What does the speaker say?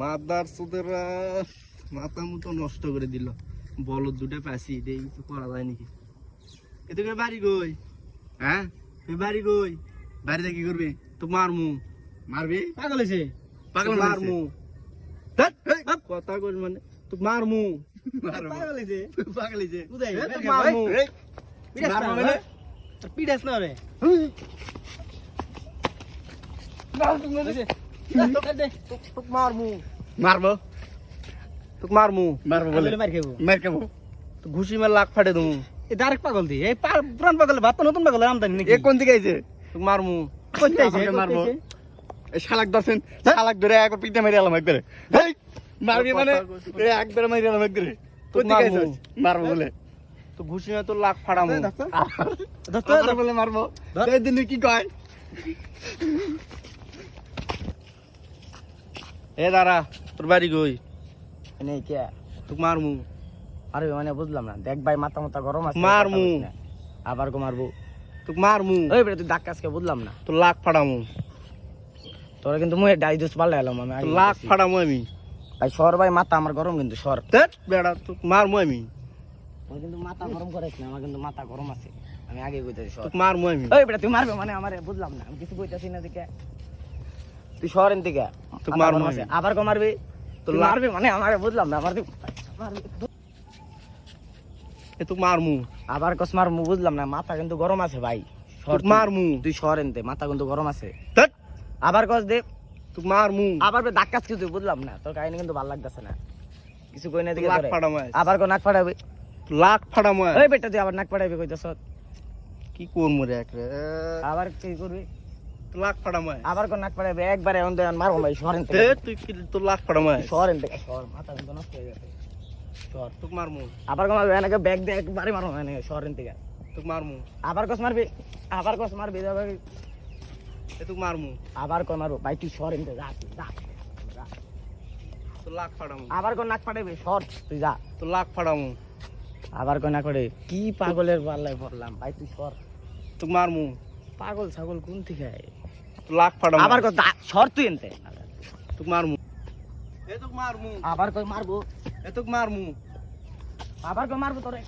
Mother চোদেরা মাথা মতো নষ্ট করে দিল। বলদ দুটো পাইছি, দেখি কিছু করা যায় নাকি। এ তোকে বাড়ি কই? হ্যাঁ তুই বাড়ি কই? বাড়িতে কি করবি? তো মারমু। মারবি? পাগল হয়েছে? পাগল মারমু। কথা কই মানে তো মারমু। পাগল হয়েছে? পাগল হয়েছে? মারমু। পিড়াস না রে। মারমু। মারবো তোকে মারমু। মারবো বলে মার খাবো তো ঘুষি মার লাখ ফাটে দেবো। এ ডাইরেক্ট পাগল দি এই পুরান পাগল ভাত নতুন পাগল আমদানি নাকি? এ কোন দিকে আইছে? তোকে মারমু। কইতে আইছে? মারবো। এই শালাক ধরছেন, শালাক ধরে একবার পিঠে মেরে এলাম একবারে। হেই মারবি মানে এ একবারে মেরে এলাম একবারে। কোন দিকে আইছে? মারবো বলে তো ঘুষি মার তো লাখ ফাড়ামু। দস্ত বলে মারবো। এই দিন কি কয়? এ দাঁড়া, তোর বাড়ি কই? এনে কে তোকে মারমু। আরে মানে বুঝলাম না, দেখ ভাই মাথা মাথা গরম আছে, মারমু। আবার কো মারবো। তোকে মারমু। ওই বেটা তুই ডাক কাজকে বুঝলাম না, তোর লাখ ফাড়ামু। তোরা কিন্তু মুই ডাইজুস পাল্লা এলাম আমি তোর লাখ ফাড়ামু আমি। ভাই সর ভাই মাথা আমার গরম কিন্তু সর। ধ্যাৎ বেড়া তোকে মারমু আমি। তোর কিন্তু মাথা গরম করিস না, আমার কিন্তু মাথা গরম আছে, আমি আগে কইতাছি সর। তোকে মারমু আমি। ওই বেটা তুই মারবে মানে আমারে বুঝলাম না, আমি কিছু কইতাছি না দেখে তুই সর এন থেকে। তোকে মারমু আমি। আবার কো মারবি? তোর তুই মারবি মানে আমারে বুঝলাম না, আমার মারবি এ তোকে মারমু। আবার কস মারমু বুঝলাম না, মাথা কিন্তু গরম আছে ভাই সর। তোকে মারমু। তুই সর এনতে, মাথা কিন্তু গরম আছে। ধ্যাৎ আবার কস দে। তোকে মারমু। আবার বে ধাক্কাস কিছু বুঝলাম না, তোর কাহিনী কিন্তু ভালো লাগতেছে না, কিছু কই না দিকে লাখ তোরে। ফাড়ামু। আবার কো নাক ফাড়াবি? লাখ ফাড়ামু। ওই বেটা তুই আবার নাক ফাড়াবি কইতাছ? কি করমু রে একরে? আবার কি করবি? লাখ ফাড়ামু। আবার কো নাক ফাড়াবি? একবারে অন দেন মারবো ভাই সর এনতে। এ তুই কি তোর লাখ ফাড়ামু? সর এনতে সর, মাথা কিন্তু নষ্ট হয়ে গেছে সর। তোকে মারমু। আবার কো মারবি? এনাকে ব্যাগ দে একবারে মারবো এনে সর এনতে। তোকে মারমু। আবার কস মারবি? আবার কস মারবি? এ তোকে মারমু। আবার কো মারবো ভাই তুই সর এনতে, যা যা। তোর লাখ ফাড়ামু। আবার কো নাক ফাড়াবি? সর তুই যা। তোর লাখ ফাড়ামু। আবার কো নাক ফাড়াবি? কি পাগলের পাল্লায় পড়লাম ভাই, তুই সর। তোকে মারমু। পাগল ছাগল কোন থেকে আয়? তোর লাখ ফাড়ামু। আবার কো সর তুই এনতে। তোকে মারমু। এ তোকে মারমু। আবার কই মারবো? এ তোকে মারমু। আবার কই মারবো তোরে?